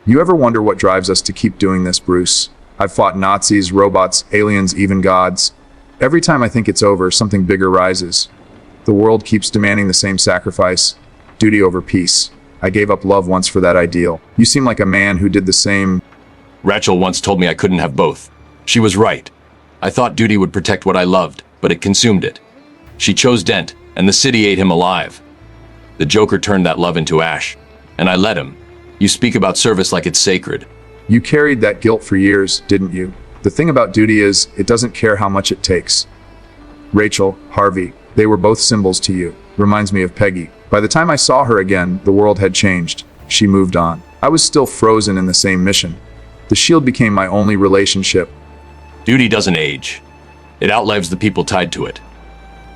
You ever wonder what drives us to keep doing this, Bruce? I've fought Nazis, robots, aliens, even gods. Every time I think it's over, something bigger rises. The world keeps demanding the same sacrifice, duty over peace. I gave up love once for that ideal. You seem like a man who did the same. Rachel once told me I couldn't have both. She was right. I thought duty would protect what I loved, but it consumed it. She chose Dent, and the city ate him alive. The Joker turned that love into ash, and I let him. You speak about service like it's sacred. You carried that guilt for years, didn't you? The thing about duty is, it doesn't care how much it takes. Rachel, Harvey, they were both symbols to you. Reminds me of Peggy. By the time I saw her again, the world had changed. She moved on. I was still frozen in the same mission. The shield became my only relationship. Duty doesn't age. It outlives the people tied to it.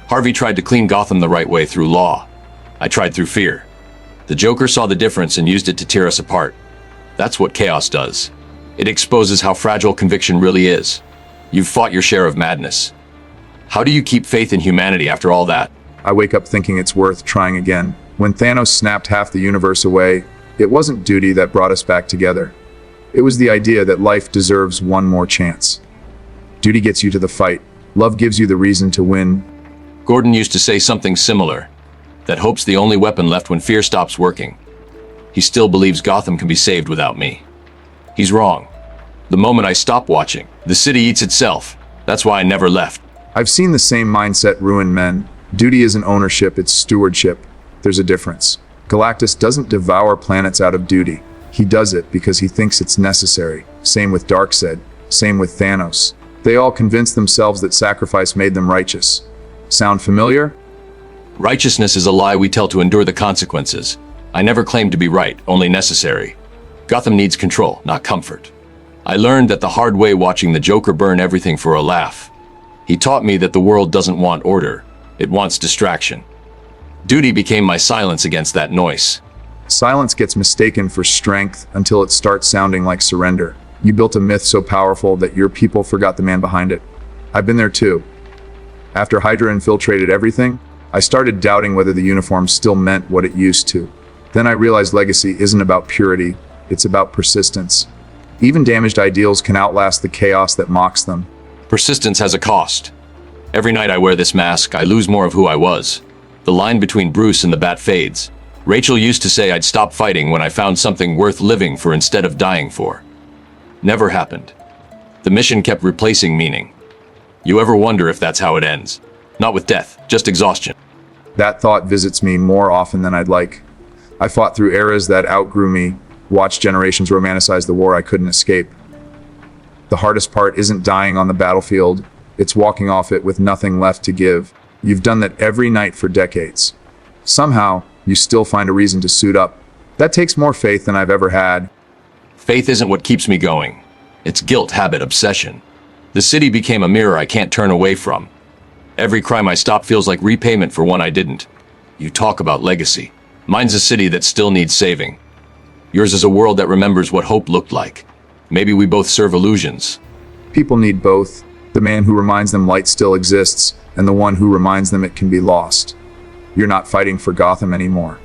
Harvey tried to clean Gotham the right way through law. I tried through fear. The Joker saw the difference and used it to tear us apart. That's what chaos does. It exposes how fragile conviction really is. You've fought your share of madness. How do you keep faith in humanity after all that? I wake up thinking it's worth trying again. When Thanos snapped half the universe away, it wasn't duty that brought us back together. It was the idea that life deserves one more chance. Duty gets you to the fight. Love gives you the reason to win. Gordon used to say something similar, that hope's the only weapon left when fear stops working. He still believes Gotham can be saved without me. He's wrong. The moment I stop watching, the city eats itself. That's why I never left. I've seen the same mindset ruin men. Duty isn't ownership, it's stewardship. There's a difference. Galactus doesn't devour planets out of duty. He does it because he thinks it's necessary. Same with Darkseid. Same with Thanos. They all convinced themselves that sacrifice made them righteous. Sound familiar? Righteousness is a lie we tell to endure the consequences. I never claimed to be right, only necessary. Gotham needs control, not comfort. I learned that the hard way watching the Joker burn everything for a laugh. He taught me that the world doesn't want order, it wants distraction. Duty became my silence against that noise. Silence gets mistaken for strength until it starts sounding like surrender. You built a myth so powerful that your people forgot the man behind it. I've been there too. After Hydra infiltrated everything, I started doubting whether the uniform still meant what it used to. Then I realized legacy isn't about purity, it's about persistence. Even damaged ideals can outlast the chaos that mocks them. Persistence has a cost. Every night I wear this mask, I lose more of who I was. The line between Bruce and the Bat fades. Rachel used to say I'd stop fighting when I found something worth living for instead of dying for. Never happened. The mission kept replacing meaning. You ever wonder if that's how it ends? Not with death, just exhaustion. That thought visits me more often than I'd like. I fought through eras that outgrew me, watched generations romanticize the war I couldn't escape. The hardest part isn't dying on the battlefield, it's walking off it with nothing left to give. You've done that every night for decades. Somehow, you still find a reason to suit up. That takes more faith than I've ever had. Faith isn't what keeps me going. It's guilt, habit, obsession. The city became a mirror I can't turn away from. Every crime I stop feels like repayment for one I didn't. You talk about legacy. Mine's a city that still needs saving. Yours is a world that remembers what hope looked like. Maybe we both serve illusions. People need both. The man who reminds them light still exists, and the one who reminds them it can be lost. You're not fighting for Gotham anymore.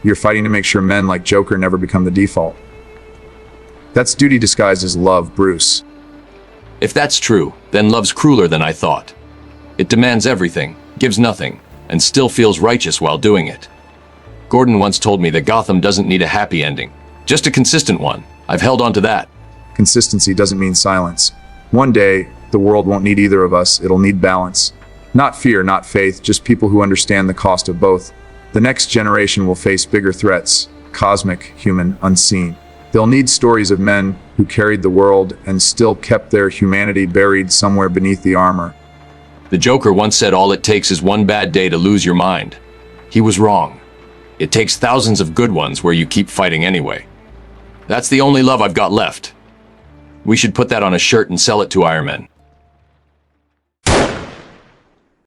You're fighting to make sure men like Joker never become the default. That's duty disguised as love, Bruce. If that's true, then love's crueler than I thought. It demands everything, gives nothing, and still feels righteous while doing it. Gordon once told me that Gotham doesn't need a happy ending, just a consistent one. I've held on to that. Consistency doesn't mean silence. One day, the world won't need either of us, it'll need balance. Not fear, not faith, just people who understand the cost of both. The next generation will face bigger threats, cosmic, human, unseen. They'll need stories of men who carried the world and still kept their humanity buried somewhere beneath the armor. The Joker once said all it takes is one bad day to lose your mind. He was wrong. It takes thousands of good ones where you keep fighting anyway. That's the only love I've got left. We should put that on a shirt and sell it to Iron Man.